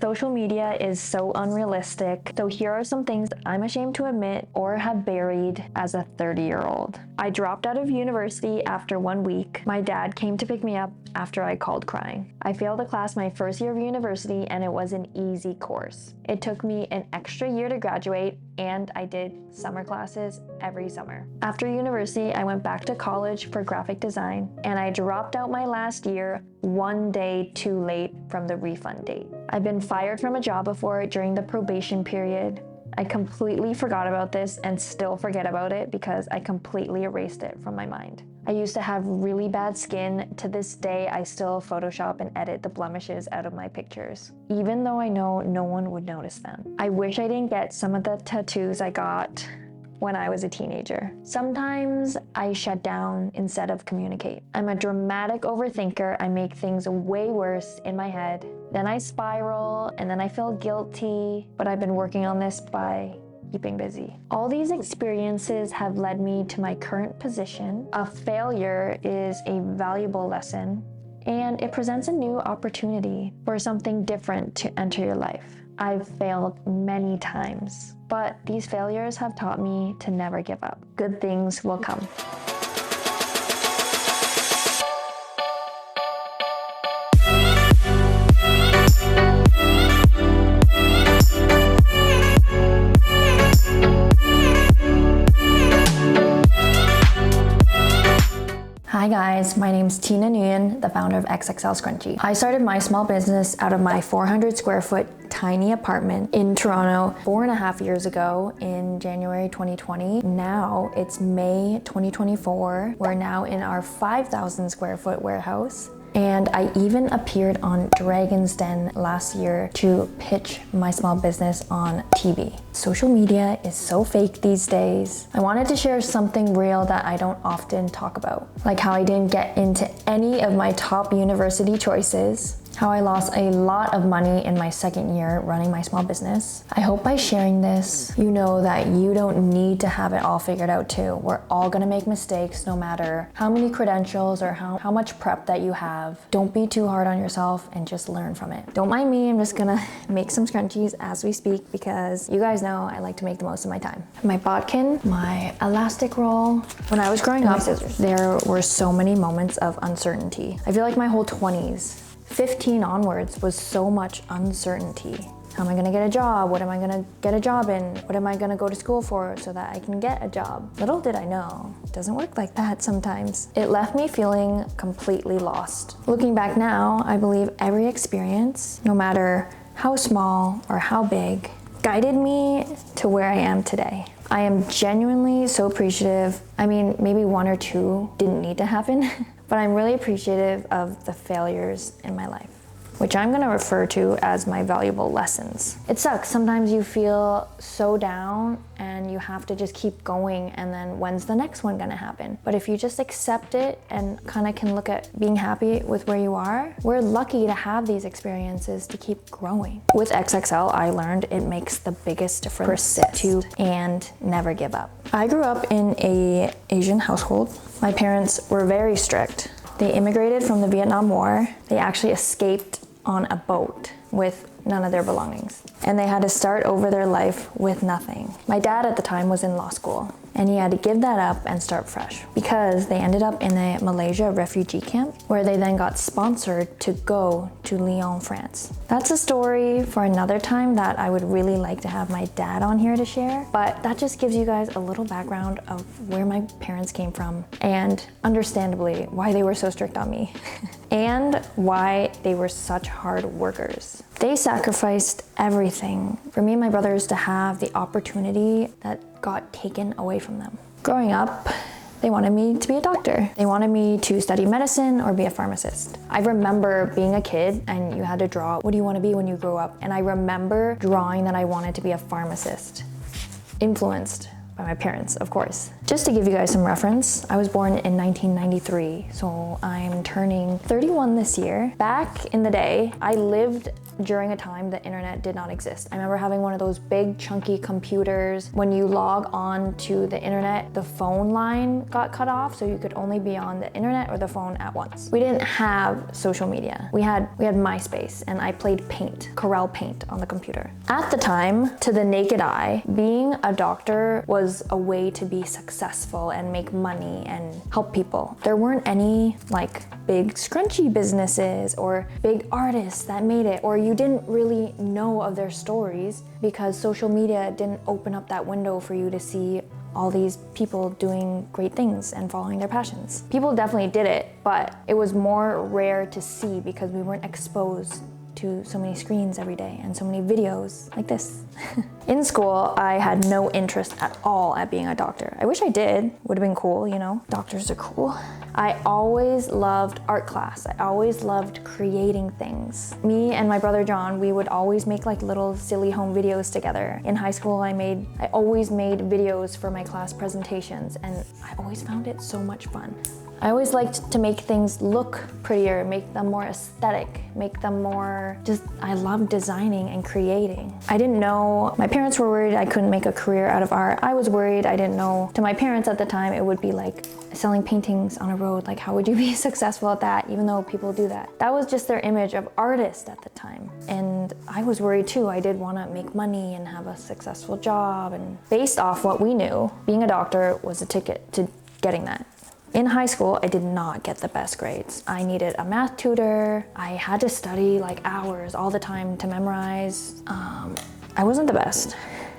Social media is so unrealistic, so here are some things I'm ashamed to admit or have buried as a 30-year-old. I dropped out of university after 1 week. My dad came to pick me up after I called crying. I failed a class my first year of university and it was an easy course. It took me an extra year to graduate and I did summer classes every summer. After university, I went back to college for graphic design and I dropped out my last year 1 day too late from the refund date. I've been fired from a job before during the probation period. I completely forgot about this and still forget about it because I completely erased it from my mind. I used to have really bad skin. To this day, I still Photoshop and edit the blemishes out of my pictures, even though I know no one would notice them. I wish I didn't get some of the tattoos I got when I was a teenager. Sometimes I shut down instead of communicate. I'm a dramatic overthinker. I make things way worse in my head. Then I spiral and then I feel guilty, but I've been working on this by keeping busy. All these experiences have led me to my current position. A failure is a valuable lesson and it presents a new opportunity for something different to enter your life. I've failed many times, but these failures have taught me to never give up. Good things will come. Hi guys, my name's Tina Nguyen, the founder of XXL Scrunchie. I started my small business out of my 400 square foot tiny apartment in Toronto 4.5 years ago in January 2020. Now it's May 2024. We're now in our 5,000 square foot warehouse. And I even appeared on Dragon's Den last year to pitch my small business on TV. Social media is so fake these days. I wanted to share something real that I don't often talk about, like how I didn't get into any of my top university choices, how I lost a lot of money in my second year running my small business. I hope by sharing this, you know that you don't need to have it all figured out too. We're all gonna make mistakes no matter how many credentials or how much prep that you have. Don't be too hard on yourself and just learn from it. Don't mind me, I'm just gonna make some scrunchies as we speak because you guys know I like to make the most of my time. My bodkin, my elastic roll. When I was growing up, there were so many moments of uncertainty. I feel like my whole 20s, 15 onwards was so much uncertainty. How am I gonna get a job? What am I gonna get a job in? What am I gonna go to school for so that I can get a job? Little did I know, it doesn't work like that sometimes. It left me feeling completely lost. Looking back now, I believe every experience, no matter how small or how big, guided me to where I am today. I am genuinely so appreciative. I mean, maybe 1 or 2 didn't need to happen, but I'm really appreciative of the failures in my life, which I'm gonna refer to as my valuable lessons. It sucks, sometimes you feel so down and you have to just keep going and then when's the next one gonna happen? But if you just accept it and kind of can look at being happy with where you are, we're lucky to have these experiences to keep growing. With XXL, I learned it makes the biggest difference to and never give up. I grew up in an Asian household. My parents were very strict. They immigrated from the Vietnam War. They actually escaped on a boat with none of their belongings. And they had to start over their life with nothing. My dad at the time was in law school and he had to give that up and start fresh because they ended up in a Malaysia refugee camp where they then got sponsored to go to Lyon, France. That's a story for another time that I would really like to have my dad on here to share, but that just gives you guys a little background of where my parents came from and understandably why they were so strict on me and why they were such hard workers. They sacrificed everything for me and my brothers to have the opportunity that got taken away from them. Growing up, they wanted me to be a doctor. They wanted me to study medicine or be a pharmacist. I remember being a kid and you had to draw, what do you want to be when you grow up? And I remember drawing that I wanted to be a pharmacist, influenced by by my parents, of course. Just to give you guys some reference, I was born in 1993, so I'm turning 31 this year. Back in the day, I lived during a time the internet did not exist. I remember having one of those big chunky computers. When you log on to the internet, the phone line got cut off, so you could only be on the internet or the phone at once. We didn't have social media. We had MySpace, and I played Paint, Corel Paint on the computer. At the time, to the naked eye, being a doctor was a way to be successful and make money and help people. There weren't any like big scrunchie businesses or big artists that made it, or you didn't really know of their stories because social media didn't open up that window for you to see all these people doing great things and following their passions. People definitely did it, but it was more rare to see because we weren't exposed to so many screens every day and so many videos like this. In school, I had no interest at all at being a doctor. I wish I did. Would have been cool, you know? Doctors are cool. I always loved art class. I always loved creating things. Me and my brother John, we would always make like little silly home videos together. In high school, I always made videos for my class presentations, and I always found it so much fun. I always liked to make things look prettier, make them more aesthetic, make them more I love designing and creating. I didn't know, my parents were worried I couldn't make a career out of art. I was worried, I didn't know. To my parents at the time, it would be like selling paintings on a road. Like, how would you be successful at that, even though people do that? That was just their image of artists at the time. And I was worried too. I did want to make money and have a successful job. And based off what we knew, being a doctor was a ticket to getting that. In high school, I did not get the best grades. I needed a math tutor. I had to study like hours all the time to memorize. I wasn't the best.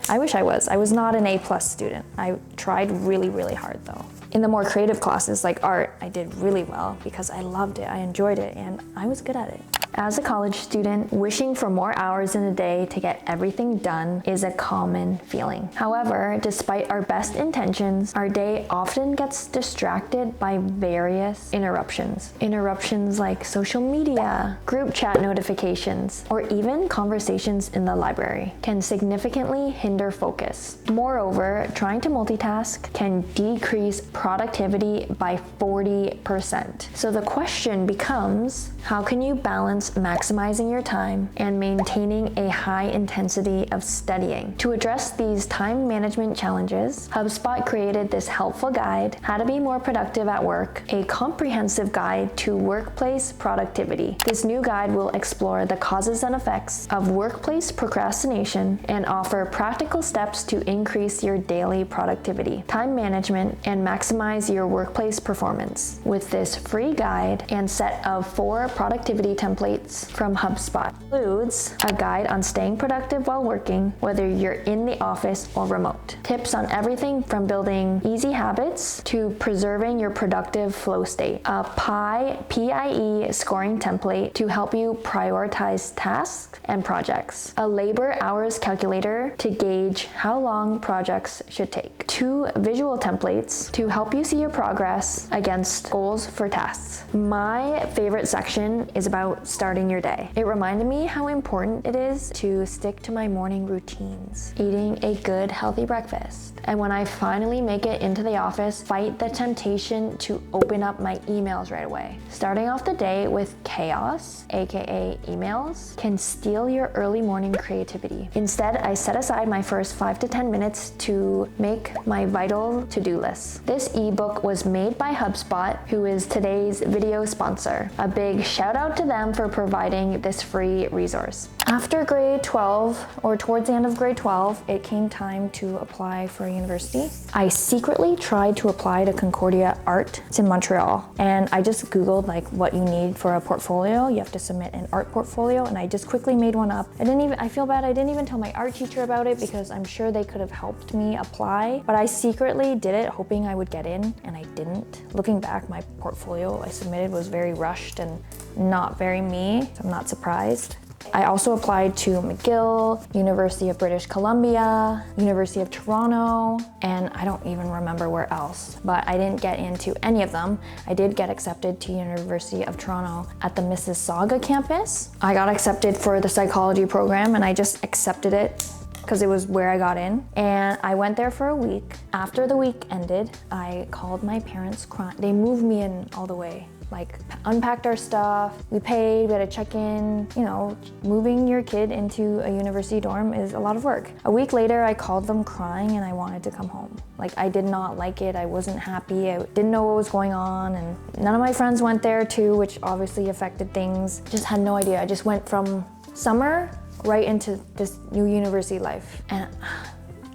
I wish I was. I was not an A+ student. I tried really, really hard though. In the more creative classes like art, I did really well because I loved it, I enjoyed it, and I was good at it. As a college student, wishing for more hours in a day to get everything done is a common feeling. However, despite our best intentions, our day often gets distracted by various interruptions. Interruptions like social media, group chat notifications, or even conversations in the library can significantly hinder focus. Moreover, trying to multitask can decrease productivity by 40%. So the question becomes, how can you balance maximizing your time and maintaining a high intensity of studying? To address these time management challenges, HubSpot created this helpful guide, How to Be More Productive at Work, a comprehensive guide to workplace productivity. This new guide will explore the causes and effects of workplace procrastination and offer practical steps to increase your daily productivity, time management, and maximize your workplace performance. With this free guide and set of 4 productivity templates from HubSpot, includes a guide on staying productive while working, whether you're in the office or remote. Tips on everything from building easy habits to preserving your productive flow state. A PIE scoring template to help you prioritize tasks and projects. A labor hours calculator to gauge how long projects should take. 2 visual templates to help you see your progress against goals for tasks. My favorite section is about starting your day. It reminded me how important it is to stick to my morning routines, eating a good, healthy breakfast. And when I finally make it into the office, fight the temptation to open up my emails right away. Starting off the day with chaos, aka emails, can steal your early morning creativity. Instead, I set aside my first 5 to 10 minutes to make my vital to-do list. This ebook was made by HubSpot, who is today's video sponsor. A big shout out to them for providing this free resource. After grade 12, or towards the end of grade 12, it came time to apply for university. I secretly tried to apply to Concordia Art. It's in Montreal. And I just Googled like what you need for a portfolio. You have to submit an art portfolio, and I just quickly made one up. I feel bad, I didn't even tell my art teacher about it because I'm sure they could have helped me apply, but I secretly did it hoping I would get in, and I didn't. Looking back, my portfolio I submitted was very rushed and not very me, so I'm not surprised. I also applied to McGill, University of British Columbia, University of Toronto, and I don't even remember where else, but I didn't get into any of them. I did get accepted to University of Toronto at the Mississauga campus. I got accepted for the psychology program, and I just accepted it because it was where I got in. And I went there for a week. After the week ended, I called my parents crying. They moved me in all the way. Like, unpacked our stuff, we paid, we had to check in. You know, moving your kid into a university dorm is a lot of work. A week later, I called them crying and I wanted to come home. Like, I did not like it, I wasn't happy, I didn't know what was going on, and none of my friends went there too, which obviously affected things. Just had no idea. I just went from summer right into this new university life. And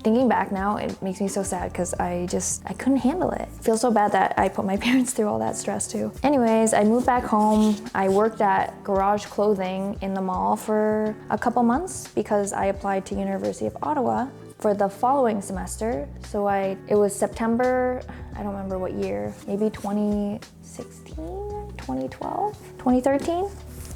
thinking back now, it makes me so sad because I couldn't handle it. I feel so bad that I put my parents through all that stress too. Anyways, I moved back home. I worked at Garage Clothing in the mall for a couple months because I applied to University of Ottawa for the following semester. So it was September, I don't remember what year, maybe 2016, 2012, 2013.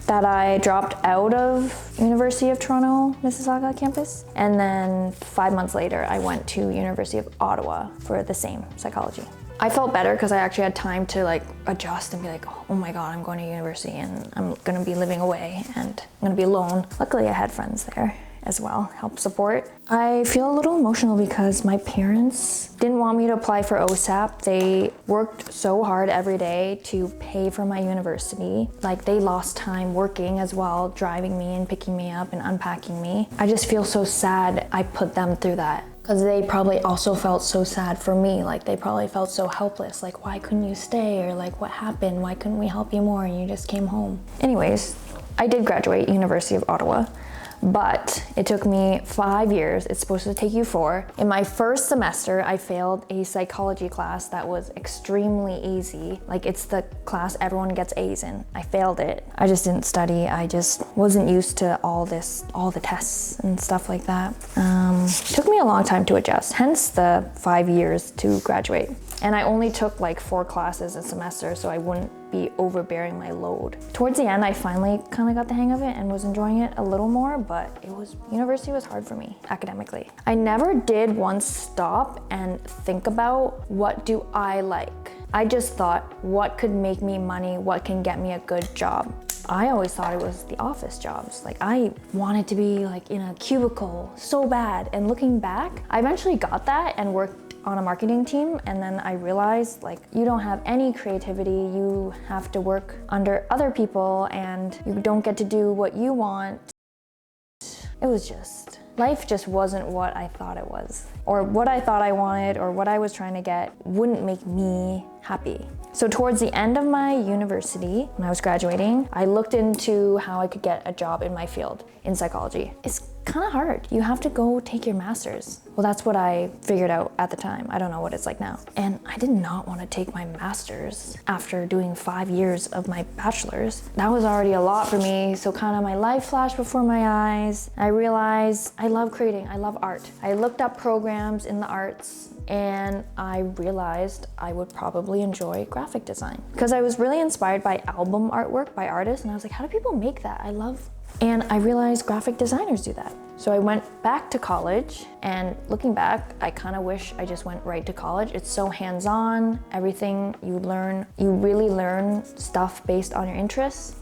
That I dropped out of University of Toronto, Mississauga campus. And then 5 months later, I went to University of Ottawa for the same psychology. I felt better because I actually had time to like adjust and be like, oh my God, I'm going to university and I'm gonna be living away and I'm gonna be alone. Luckily, I had friends there as well, help support. I feel a little emotional because my parents didn't want me to apply for OSAP. They worked so hard every day to pay for my university. Like, they lost time working as well, driving me and picking me up and unpacking me. I just feel so sad I put them through that, because they probably also felt so sad for me. Like, they probably felt so helpless. Like, why couldn't you stay? Or like, what happened? Why couldn't we help you more and you just came home? Anyways, I did graduate University of Ottawa, but it took me 5 years. It's supposed to take you 4. In my first semester, I failed a psychology class that was extremely easy. Like, it's the class everyone gets A's in. I failed it. I just didn't study. I just wasn't used to all the tests and stuff like that. It took me a long time to adjust, hence the 5 years to graduate. And I only took like 4 classes a semester, so I wouldn't be overbearing my load. Towards the end, I finally kind of got the hang of it and was enjoying it a little more, but university was hard for me academically. I never did once stop and think about, what do I like? I just thought, what could make me money? What can get me a good job? I always thought it was the office jobs. Like, I wanted to be like in a cubicle so bad. And looking back, I eventually got that and worked on a marketing team, and then I realized, like, you don't have any creativity. You have to work under other people and you don't get to do what you want. It was just, life just wasn't what I thought it was, or what I thought I wanted, or what I was trying to get wouldn't make me happy. So towards the end of my university, when I was graduating, I looked into how I could get a job in my field in psychology. It's kind of hard. You have to go take your master's. Well, that's what I figured out at the time. I don't know what it's like now. And I did not want to take my master's after doing 5 years of my bachelor's. That was already a lot for me. So kind of my life flashed before my eyes. I realized I love creating, I love art. I looked up programs in the arts, and I realized I would probably enjoy graphic design because I was really inspired by album artwork by artists, and I was like, how do people make that? And I realized graphic designers do that. So I went back to college, and looking back, I kind of wish I just went right to college. It's so hands-on, everything you learn, you really learn stuff based on your interests.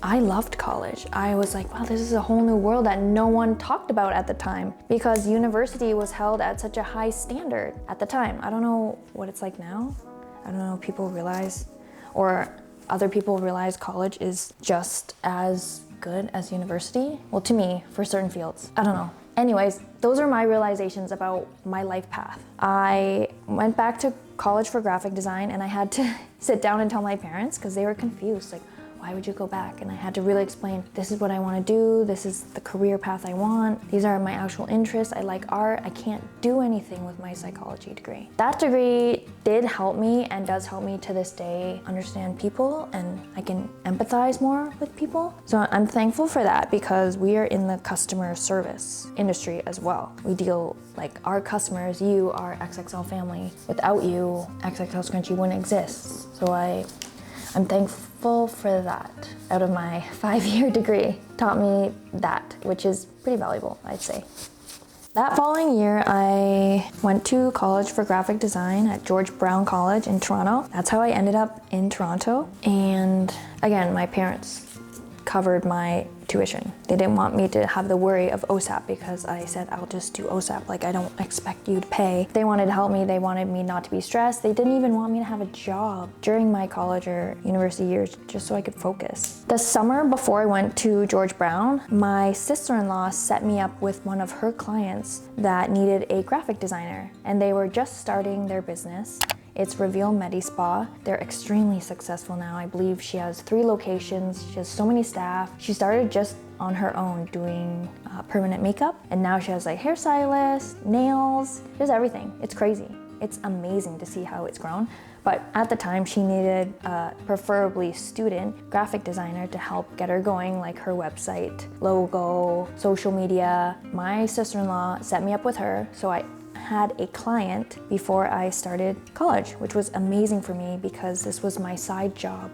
I loved college. I was like, wow, this is a whole new world that no one talked about at the time, because university was held at such a high standard at the time. I don't know what it's like now. I don't know if people realize, or other people realize, college is just as good as university. Well, to me, for certain fields. I don't know. Anyways, those are my realizations about my life path. I went back to college for graphic design, and I had to sit down and tell my parents because they were confused. Like, why would you go back? And I had to really explain, this is what I want to do. This is the career path I want. These are my actual interests. I like art. I can't do anything with my psychology degree. That degree did help me and does help me to this day understand people, and I can empathize more with people. So I'm thankful for that, because we are in the customer service industry as well. We deal, like, our customers, you, our XXL family. Without you, XXL Scrunchie wouldn't exist. So I'm thankful for that. Out of my 5-year degree, taught me that, which is pretty valuable, I'd say. That following year, I went to college for graphic design at George Brown College in Toronto. That's how I ended up in Toronto. And again, my parents covered my tuition. They didn't want me to have the worry of OSAP because I said, I'll just do OSAP. Like, I don't expect you to pay. They wanted to help me. They wanted me not to be stressed. They didn't even want me to have a job during my college or university years just so I could focus. The summer before I went to George Brown, my sister-in-law set me up with one of her clients that needed a graphic designer, and they were just starting their business. It's Reveal Medi Spa. They're extremely successful now. I believe she has 3 locations. She has so many staff. She started just on her own doing permanent makeup, and now she has like hairstylist, nails, she has everything. It's crazy. It's amazing to see how it's grown. But at the time, she needed a preferably student graphic designer to help get her going, like her website, logo, social media. My sister-in-law set me up with her, so I had a client before I started college, which was amazing for me because this was my side job.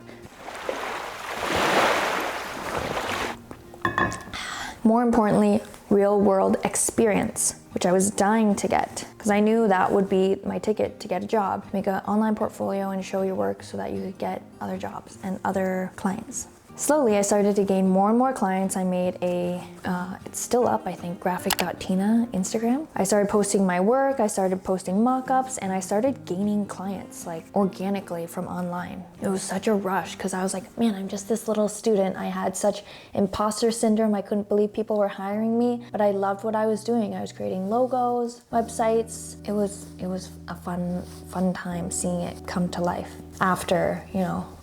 More importantly, real world experience, which I was dying to get because I knew that would be my ticket to get a job. Make an online portfolio and show your work so that you could get other jobs and other clients. Slowly, I started to gain more and more clients. I made it's still up, I think, graphic.tina Instagram. I started posting my work, I started posting mock-ups, and I started gaining clients like organically from online. It was such a rush because I was like, man, I'm just this little student. I had such imposter syndrome. I couldn't believe people were hiring me, but I loved what I was doing. I was creating logos, websites. It was a fun time seeing it come to life after,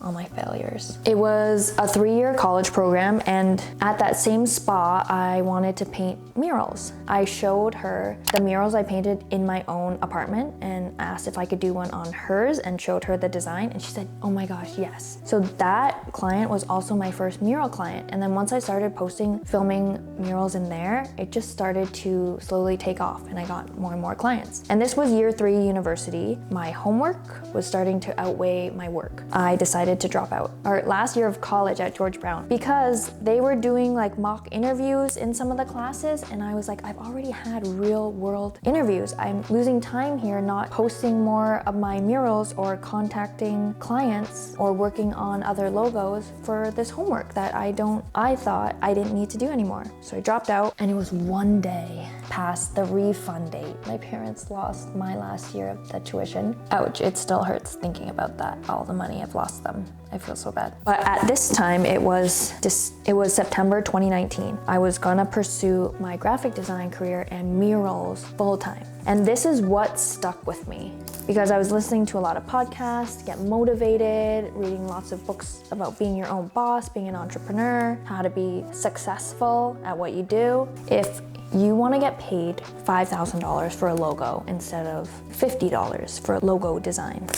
all my failures. It was a 3-year college program, and at that same spa, I wanted to paint murals. I showed her the murals I painted in my own apartment and asked if I could do one on hers and showed her the design, and she said, oh my gosh, yes. So that client was also my first mural client, and then once I started filming murals in there, it just started to slowly take off, and I got more and more clients. And this was year 3 university. My homework was starting to outweigh my work. I decided to drop out our last year of college at George Brown because they were doing like mock interviews in some of the classes, and I was like, I've already had real world interviews. I'm losing time here not posting more of my murals or contacting clients or working on other logos for this homework that I thought I didn't need to do anymore. So I dropped out, and it was one day past the refund date. My parents lost my last year of the tuition. Ouch, it still hurts thinking about that. All the money I've lost them. I feel so bad. But at this time, it was September 2019. I was gonna pursue my graphic design career and murals full time. And this is what stuck with me because I was listening to a lot of podcasts, get motivated, reading lots of books about being your own boss, being an entrepreneur, how to be successful at what you do. If you want to get paid $5,000 for a logo instead of $50 for a logo design,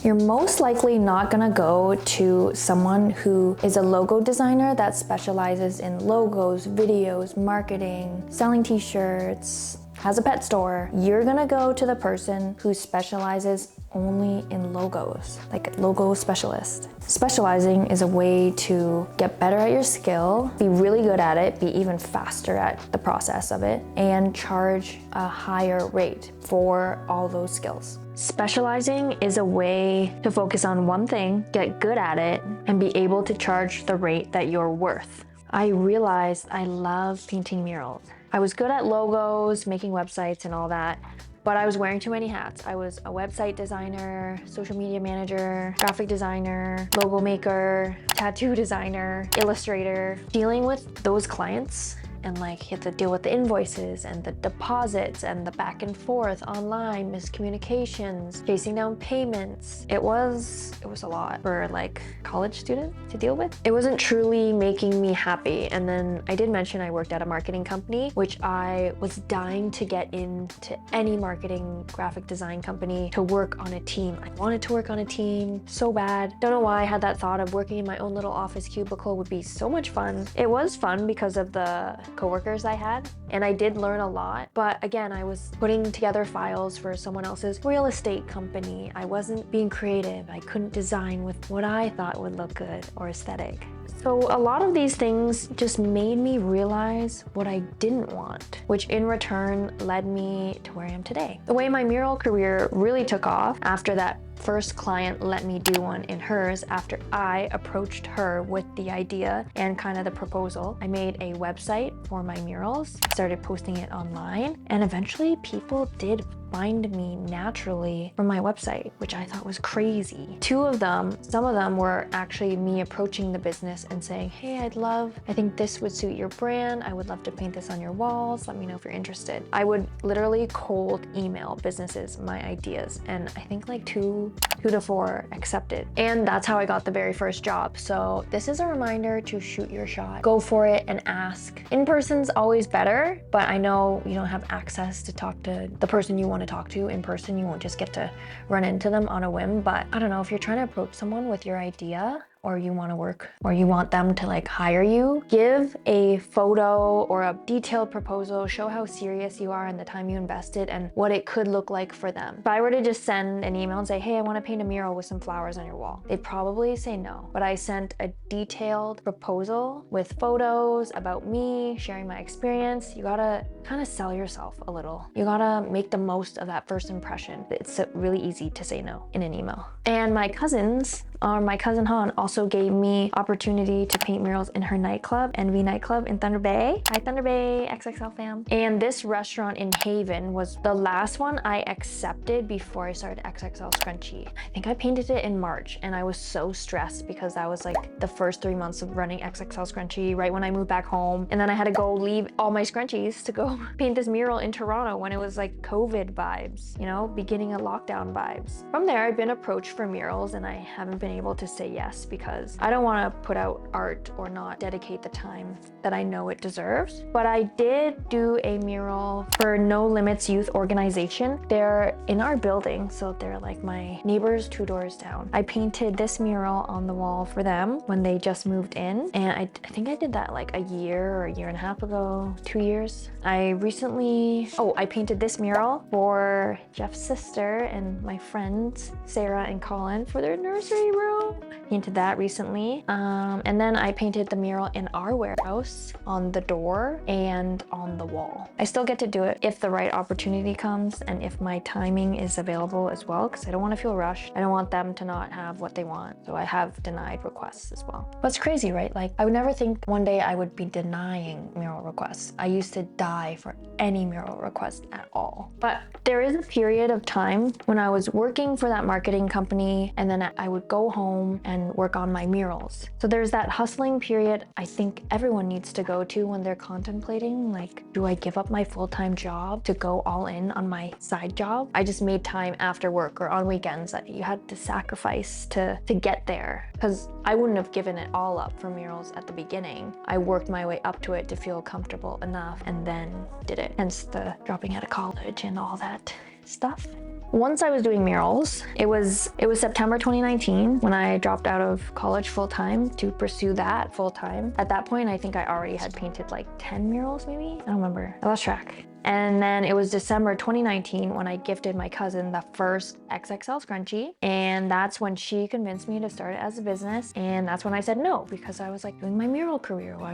you're most likely not gonna go to someone who is a logo designer that specializes in logos, videos, marketing, selling t-shirts, has a pet store. You're gonna go to the person who specializes only in logos, like a logo specialist. Specializing is a way to get better at your skill, be really good at it, be even faster at the process of it, and charge a higher rate for all those skills. Specializing is a way to focus on one thing, get good at it, and be able to charge the rate that you're worth. I realized I love painting murals. I was good at logos, making websites and all that, but I was wearing too many hats. I was a website designer, social media manager, graphic designer, logo maker, tattoo designer, illustrator. Dealing with those clients and like you have to deal with the invoices and the deposits and the back and forth online, miscommunications, chasing down payments. It was a lot for like college student to deal with. It wasn't truly making me happy. And then I did mention I worked at a marketing company, which I was dying to get into any marketing graphic design company to work on a team. I wanted to work on a team so bad. Don't know why I had that thought of working in my own little office cubicle would be so much fun. It was fun because of the coworkers I had, and I did learn a lot. But again, I was putting together files for someone else's real estate company. I wasn't being creative. I couldn't design with what I thought would look good or aesthetic. So a lot of these things just made me realize what I didn't want, which in return led me to where I am today. The way my mural career really took off after that first client let me do one in hers after I approached her with the idea and kind of the proposal. I made a website for my murals, started posting it online, and eventually people did find me naturally from my website, which I thought was crazy. Some of them were actually me approaching the business and saying, hey, I think this would suit your brand. I would love to paint this on your walls. Let me know if you're interested. I would literally cold email businesses my ideas, and I think like two to four accepted. And that's how I got the very first job. So this is a reminder to shoot your shot. Go for it and ask. In person's always better, but I know you don't have access to talk to the person you want to talk to in person. You won't just get to run into them on a whim. But I don't know, if you're trying to approach someone with your idea, or you want to work, or you want them to like hire you, give a photo or a detailed proposal, show how serious you are and the time you invested and what it could look like for them. If I were to just send an email and say, hey, I want to paint a mural with some flowers on your wall, they'd probably say no. But I sent a detailed proposal with photos about me, sharing my experience. You gotta kind of sell yourself a little. You gotta make the most of that first impression. It's really easy to say no in an email. And my cousin Han also gave me opportunity to paint murals in her nightclub, NV nightclub in Thunder Bay. Hi Thunder Bay, XXL fam. And this restaurant in Haven was the last one I accepted before I started XXL Scrunchie. I think I painted it in March, and I was so stressed because that was like the first 3 months of running XXL Scrunchie, right when I moved back home. And then I had to go leave all my scrunchies to go paint this mural in Toronto when it was like COVID vibes, you know, beginning of lockdown vibes. From there, I've been approached for murals and I haven't been able to say yes because I don't want to put out art or not dedicate the time that I know it deserves. But I did do a mural for No Limits Youth Organization. They're in our building, so they're like my neighbors 2 doors down. I painted this mural on the wall for them when they just moved in, and I think I did that like a year or a year and a half ago, 2 years. I painted this mural for Jeff's sister and my friends Sarah and Colin for their nursery room. Painted that recently. And then I painted the mural in our warehouse on the door and on the wall. I still get to do it if the right opportunity comes and if my timing is available as well, because I don't want to feel rushed. I don't want them to not have what they want. So I have denied requests as well. But it's crazy, right? Like I would never think one day I would be denying mural requests. I used to die for any mural request at all. But there is a period of time when I was working for that marketing company, and then I would go home and work on my murals. So there's that hustling period I think everyone needs to go to when they're contemplating, like, do I give up my full-time job to go all in on my side job? I just made time after work or on weekends that you had to sacrifice to get there, because I wouldn't have given it all up for murals at the beginning. I worked my way up to it to feel comfortable enough and then did it. Hence the dropping out of college and all that stuff. Once I was doing murals, it was September 2019 when I dropped out of college full-time to pursue that full-time. At that point, I think I already had painted like 10 murals maybe? I don't remember. I lost track. And then it was December 2019 when I gifted my cousin the first XXL Scrunchie. And that's when she convinced me to start it as a business. And that's when I said no, because I was like doing my mural career. Why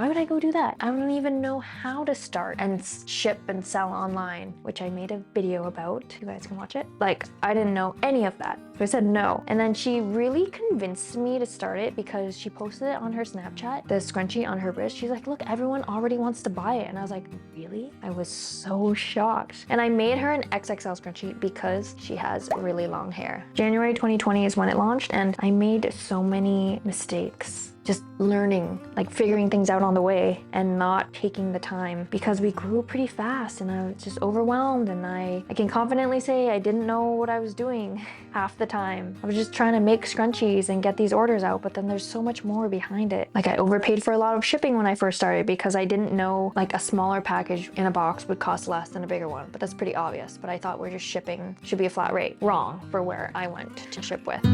would I go do that? I don't even know how to start and ship and sell online, which I made a video about. You guys can watch it. Like, I didn't know any of that. So I said no. And then she really convinced me to start it because she posted it on her Snapchat, the scrunchie on her wrist. She's like, look, everyone already wants to buy it. And I was like, really? I was so shocked. And I made her an XXL Scrunchie because she has really long hair. January 2020 is when it launched, and I made so many mistakes. Just learning, like figuring things out on the way and not taking the time because we grew pretty fast and I was just overwhelmed, and I can confidently say I didn't know what I was doing half the time. I was just trying to make scrunchies and get these orders out, but then there's so much more behind it. Like I overpaid for a lot of shipping when I first started because I didn't know like a smaller package in a box would cost less than a bigger one, but that's pretty obvious. But I thought we're just shipping should be a flat rate. Wrong for where I went to ship with.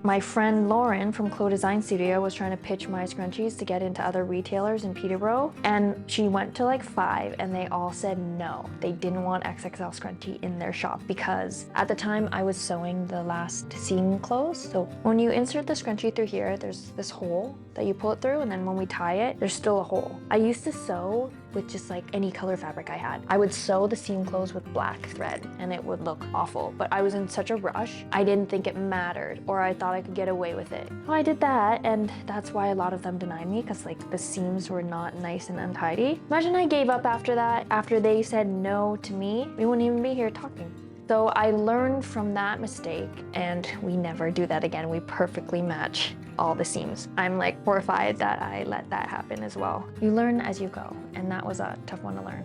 My friend Lauren from Clo Design Studio was trying to pitch my scrunchies to get into other retailers in Peterborough, and she went to like 5 and they all said no. They didn't want XXL Scrunchie in their shop because at the time I was sewing the last seam close. So when you insert the scrunchie through here, there's this hole that you pull it through, and then when we tie it, there's still a hole. I used to sew with just like any color fabric I had. I would sew the seam closed with black thread and it would look awful, but I was in such a rush, I didn't think it mattered, or I thought I could get away with it. So I did that, and that's why a lot of them denied me, because like the seams were not nice and untidy. Imagine I gave up after that, after they said no to me, we wouldn't even be here talking. So I learned from that mistake, and we never do that again. We perfectly match all the seams. I'm like horrified that I let that happen as well. You learn as you go, and that was a tough one to learn.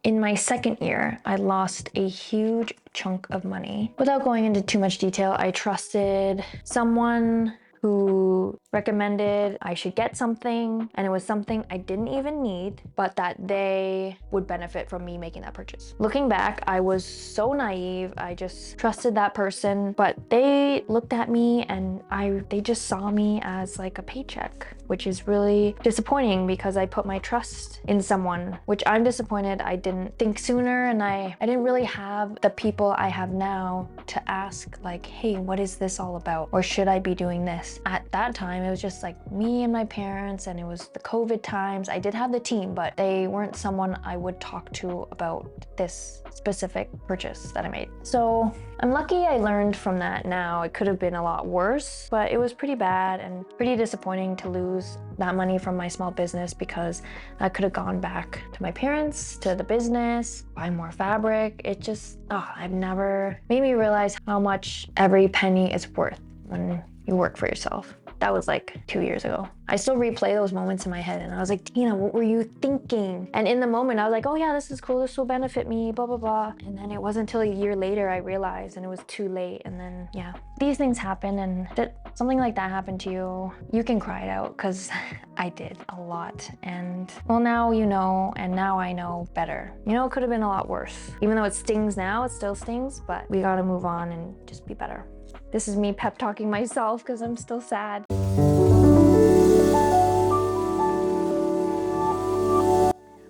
In my second year, I lost a huge chunk of money. Without going into too much detail, I trusted someone who recommended I should get something, and it was something I didn't even need, but that they would benefit from me making that purchase. Looking back, I was so naive. I just trusted that person, but they looked at me and they just saw me as like a paycheck, which is really disappointing because I put my trust in someone, which I'm disappointed I didn't think sooner, and I didn't really have the people I have now to ask like, hey, what is this all about? Or should I be doing this? At that time, it was just like me and my parents, and it was the COVID times. I did have the team, but they weren't someone I would talk to about this specific purchase that I made. So I'm lucky I learned from that now. It could have been a lot worse, but it was pretty bad and pretty disappointing to lose that money from my small business, because I could have gone back to my parents, to the business, buy more fabric. It just, I've never made me realize how much every penny is worth when you work for yourself. That was like 2 years ago. I still replay those moments in my head, and I was like, Tina, what were you thinking? And in the moment, I was like, oh yeah, this is cool, this will benefit me, blah, blah, blah. And then it wasn't until a year later I realized, and it was too late. And then, yeah, these things happen, and something like that happened to you, you can cry it out, because I did a lot. And well, now you know, and now I know better. You know, it could have been a lot worse. Even though it stings now, it still stings, but we gotta move on and just be better. This is me pep talking myself because I'm still sad.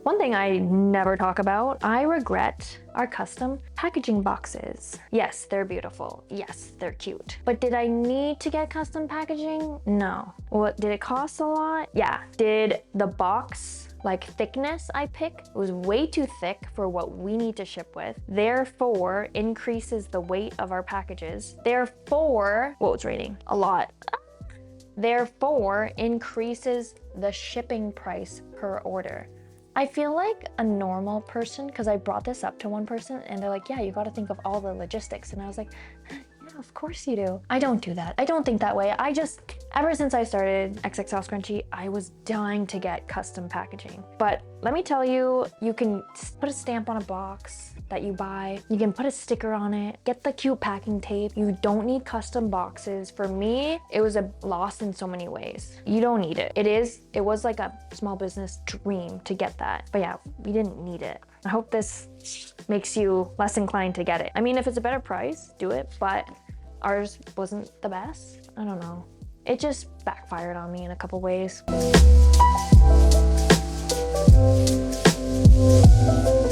One thing I never talk about, I regret our custom packaging boxes. Yes, they're beautiful. Yes, they're cute. But did I need to get custom packaging? No. What, did it cost a lot? Yeah. Did the box like thickness I pick was way too thick for what we need to ship with, therefore increases the weight of our packages, therefore, what was raining? A lot. Therefore increases the shipping price per order. I feel like a normal person, because I brought this up to one person and they're like, yeah, you got to think of all the logistics. And I was like, yeah, of course you do. I don't do that. I don't think that way. Ever since I started XXL Scrunchie, I was dying to get custom packaging. But let me tell you, you can put a stamp on a box that you buy. You can put a sticker on it, get the cute packing tape. You don't need custom boxes. For me, it was a loss in so many ways. You don't need it. It was like a small business dream to get that. But yeah, we didn't need it. I hope this makes you less inclined to get it. I mean, if it's a better price, do it, but ours wasn't the best. I don't know. It just backfired on me in a couple ways.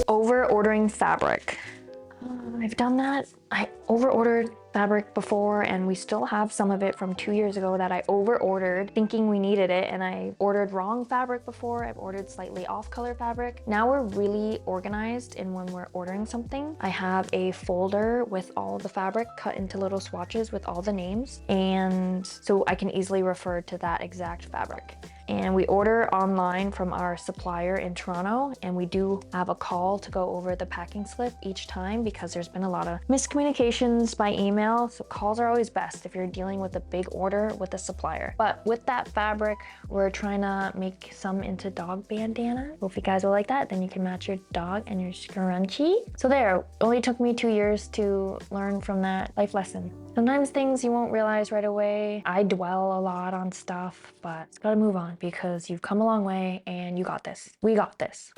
Over ordering fabric. I've done that. I over ordered fabric before, and we still have some of it from 2 years ago that I over ordered thinking we needed it, and I ordered wrong fabric before. I've ordered slightly off color fabric. Now we're really organized in when we're ordering something. I have a folder with all the fabric cut into little swatches with all the names, and so I can easily refer to that exact fabric. And we order online from our supplier in Toronto, and we do have a call to go over the packing slip each time because there's been a lot of miscommunications by email. So calls are always best if you're dealing with a big order with a supplier. But with that fabric, we're trying to make some into dog bandana. Well, if you guys will like that, then you can match your dog and your scrunchie. So there, only took me 2 years to learn from that life lesson. Sometimes things you won't realize right away. I dwell a lot on stuff, but it's gotta move on because you've come a long way and you got this. We got this.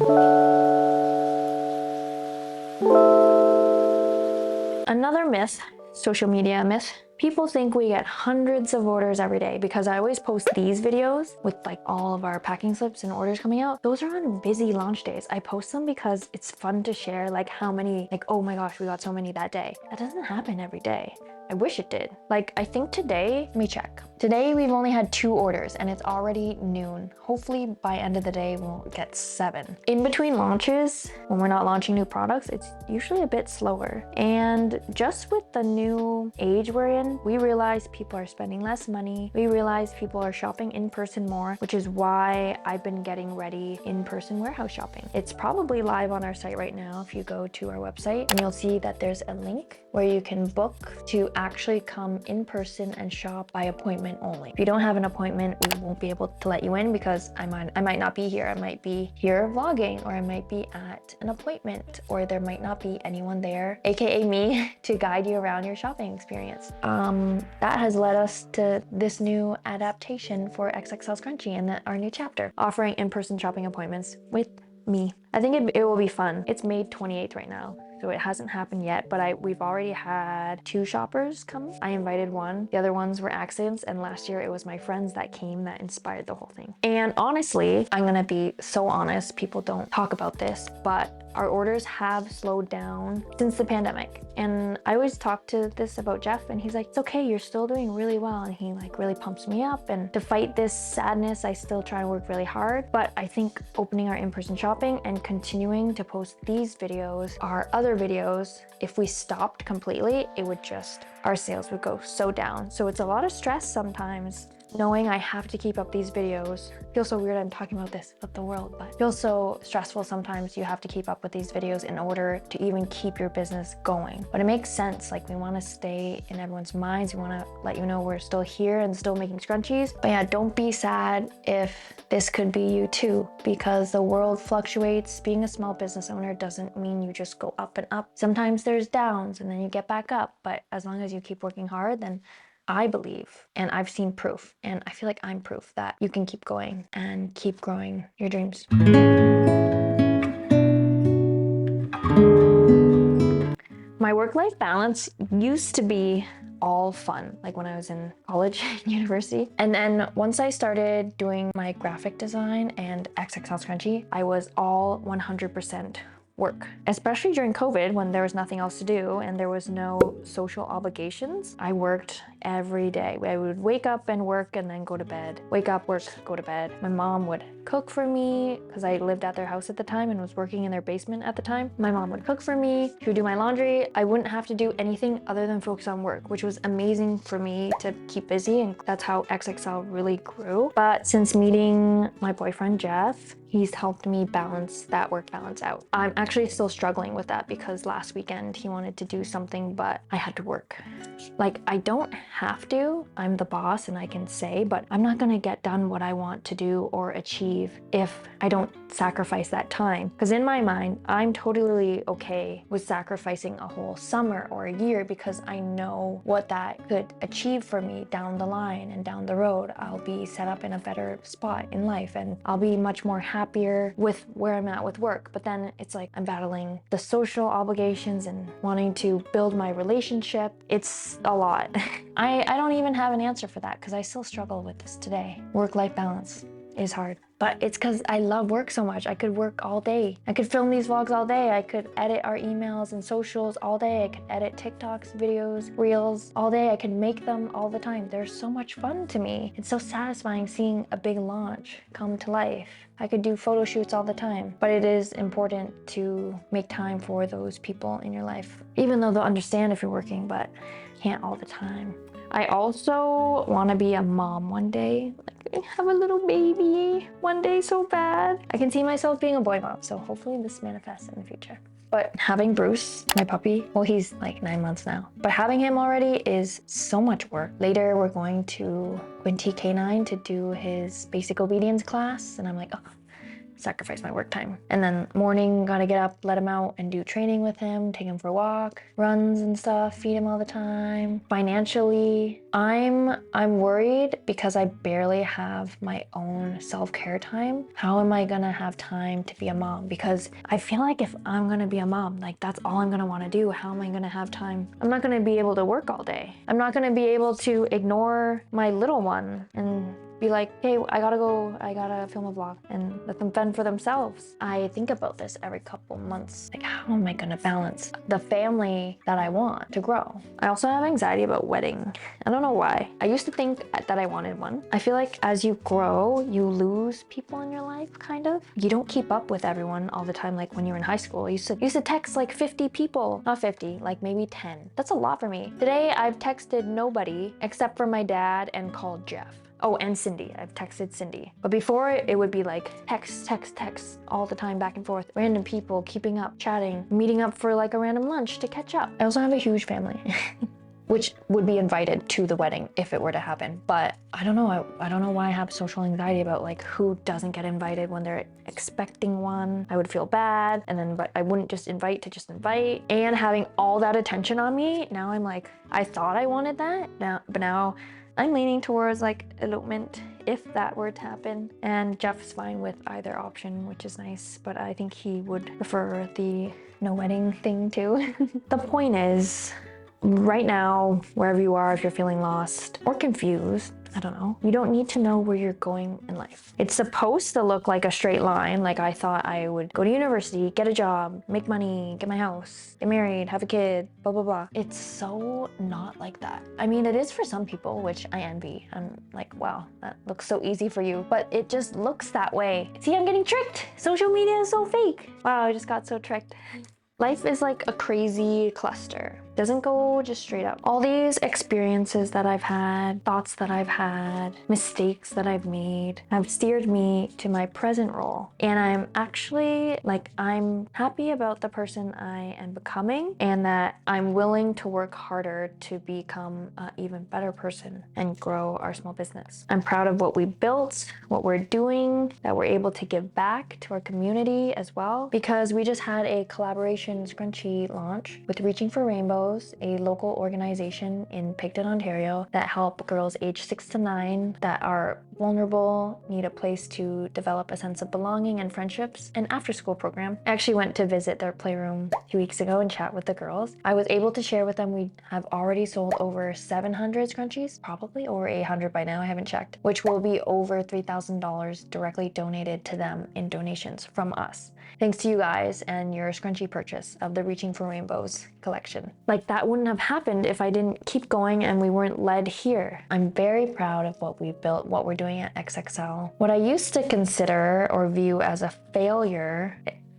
Another myth, social media myth, people think we get hundreds of orders every day because I always post these videos with like all of our packing slips and orders coming out. Those are on busy launch days. I post them because it's fun to share like how many, like, oh my gosh, we got so many that day. That doesn't happen every day. I wish it did. Like, I think today, let me check. Today we've only had 2 orders and it's already noon. Hopefully by end of the day we'll get 7. In between launches, when we're not launching new products, it's usually a bit slower. And just with the new age we're in, we realize people are spending less money. We realize people are shopping in person more, which is why I've been getting ready in-person warehouse shopping. It's probably live on our site right now if you go to our website, and you'll see that there's a link where you can book to actually come in person and shop by appointment only. If you don't have an appointment, we won't be able to let you in because I might not be here. I might be here vlogging, or I might be at an appointment, or there might not be anyone there, aka me, to guide you around your shopping experience. That has led us to this new adaptation for XXL Scrunchie and our new chapter, offering in-person shopping appointments with me. I think it will be fun. It's May 28th right now, so it hasn't happened yet, but we've already had 2 shoppers come. I invited one. The other ones were accidents, and last year it was my friends that came that inspired the whole thing. And honestly, I'm gonna be so honest, people don't talk about this, but our orders have slowed down since the pandemic. And I always talk to this about Jeff, and he's like, it's okay, you're still doing really well. And he like really pumps me up. And to fight this sadness, I still try to work really hard. But I think opening our in-person shopping and continuing to post these videos, our other videos, if we stopped completely, our sales would go so down. So it's a lot of stress sometimes, knowing I have to keep up these videos. Feels so weird I'm talking about this about the world, but feels so stressful sometimes. You have to keep up with these videos in order to even keep your business going. But it makes sense, like we want to stay in everyone's minds. We want to let you know we're still here and still making scrunchies. But yeah, don't be sad if this could be you too, because the world fluctuates. Being a small business owner doesn't mean you just go up and up. Sometimes there's downs and then you get back up, but as long as you keep working hard, then I believe, and I've seen proof, and I feel like I'm proof that you can keep going and keep growing your dreams. My work-life balance used to be all fun, like when I was in college and university. And then once I started doing my graphic design and XXL Scrunchie, I was all 100% work. Especially during COVID, when there was nothing else to do and there was no social obligations, I worked every day. I would wake up and work and then go to bed. Wake up, work, go to bed. My mom would cook for me because I lived at their house at the time and was working in their basement at the time. My mom would cook for me. She would do my laundry. I wouldn't have to do anything other than focus on work, which was amazing for me to keep busy, and that's how XXL really grew. But since meeting my boyfriend, Jeff, he's helped me balance that work balance out. I'm actually still struggling with that because last weekend he wanted to do something, but I had to work. Like, I don't have to. I'm the boss and I can say, but I'm not gonna get done what I want to do or achieve if I don't sacrifice that time. Because in my mind, I'm totally okay with sacrificing a whole summer or a year because I know what that could achieve for me down the line and down the road. I'll be set up in a better spot in life and I'll be much more happier with where I'm at with work. But then it's like I'm battling the social obligations and wanting to build my relationship. It's a lot. I don't even have an answer for that because I still struggle with this today. Work-life balance is hard. But it's because I love work so much. I could work all day. I could film these vlogs all day. I could edit our emails and socials all day. I could edit TikToks, videos, reels all day. I could make them all the time. They're so much fun to me. It's so satisfying seeing a big launch come to life. I could do photo shoots all the time, but it is important to make time for those people in your life, even though they'll understand if you're working, but can't all the time. I also want to be a mom one day, like have a little baby one day so bad. I can see myself being a boy mom, so hopefully this manifests in the future. But having Bruce, my puppy, well, he's like 9 months now, but having him already is so much work. Later, we're going to Quinty K9 to do his basic obedience class, and I'm like, oh, sacrifice my work time. And then morning, gotta get up, let him out and do training with him, take him for a walk, runs and stuff, feed him all the time. Financially, I'm worried because I barely have my own self-care time. How am I gonna have time to be a mom? Because I feel like if I'm gonna be a mom, like that's all I'm gonna wanna do. How am I gonna have time? I'm not gonna be able to work all day. I'm not gonna be able to ignore my little one and be like, hey, I gotta film a vlog, and let them fend for themselves. I think about this every couple months. Like, how am I gonna balance the family that I want to grow? I also have anxiety about wedding. I don't know why. I used to think that I wanted one. I feel like as you grow, you lose people in your life, kind of. You don't keep up with everyone all the time. Like when you were in high school, I used to text like 50 people, not 50, like maybe 10. That's a lot for me. Today, I've texted nobody except for my dad and called Jeff. Oh, and Cindy. I've texted Cindy. But before, it would be like text all the time, back and forth. Random people, keeping up, chatting, meeting up for like a random lunch to catch up. I also have a huge family. Which would be invited to the wedding if it were to happen. But I don't know. I don't know why I have social anxiety about like who doesn't get invited when they're expecting one. I would feel bad, and then but I wouldn't just invite to just invite. And having all that attention on me, now I'm like, I thought I wanted that, but now I'm leaning towards like elopement if that were to happen. And Jeff's fine with either option, which is nice, but I think he would prefer the no wedding thing too. The point is, right now, wherever you are, if you're feeling lost or confused, I don't know, you don't need to know where you're going in life. It's supposed to look like a straight line. Like I thought I would go to university, get a job, make money, get my house, get married, have a kid, blah, blah, blah. It's so not like that. I mean, it is for some people, which I envy. I'm like, wow, that looks so easy for you, but it just looks that way. See, I'm getting tricked. Social media is so fake. Wow, I just got so tricked. Life is like a crazy cluster. Doesn't go just straight up. All these experiences that I've had, thoughts that I've had, mistakes that I've made, have steered me to my present role. And I'm actually like, I'm happy about the person I am becoming, and that I'm willing to work harder to become an even better person and grow our small business. I'm proud of what we built, what we're doing, that we're able to give back to our community as well, because we just had a collaboration scrunchie launch with Reaching for Rainbows, a local organization in Picton, Ontario that help girls aged 6 to 9 that are vulnerable, need a place to develop a sense of belonging and friendships, an after-school program. I actually went to visit their playroom 2 weeks ago and chat with the girls. I was able to share with them we have already sold over 700 scrunchies, probably over 800 by now, I haven't checked, which will be over $3,000 directly donated to them in donations from us. Thanks to you guys and your scrunchie purchase of the Reaching for Rainbows collection. Like, that wouldn't have happened if I didn't keep going and we weren't led here. I'm very proud of what we've built, what we're doing at XXL. What I used to consider or view as a failure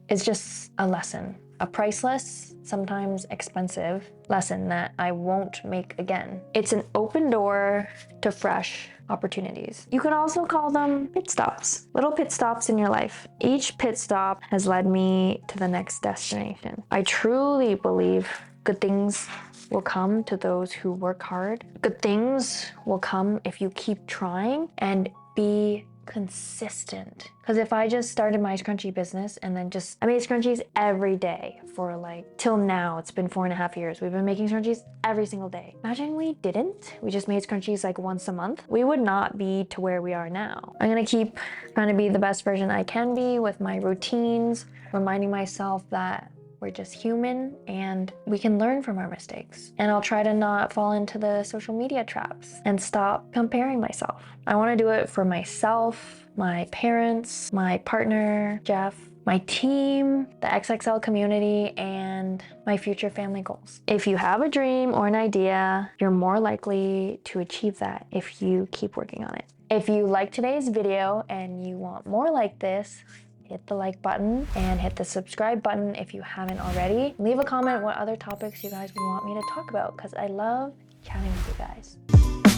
is just a lesson, a priceless, sometimes expensive lesson that I won't make again. It's an open door to fresh opportunities. You could also call them pit stops, little pit stops in your life. Each pit stop has led me to the next destination. I truly believe good things will come to those who work hard. Good things will come if you keep trying and be consistent. Because if I just started my scrunchie business and then I made scrunchies every day for like, till now, it's been 4.5 years. We've been making scrunchies every single day. Imagine we didn't. We just made scrunchies like once a month. We would not be to where we are now. I'm gonna keep trying to be the best version I can be with my routines, reminding myself that we're just human and we can learn from our mistakes. And I'll try to not fall into the social media traps and stop comparing myself. I want to do it for myself, my parents, my partner, Jeff, my team, the XXL community, and my future family goals. If you have a dream or an idea, you're more likely to achieve that if you keep working on it. If you like today's video and you want more like this, hit the like button and hit the subscribe button if you haven't already. Leave a comment what other topics you guys would want me to talk about, because I love chatting with you guys.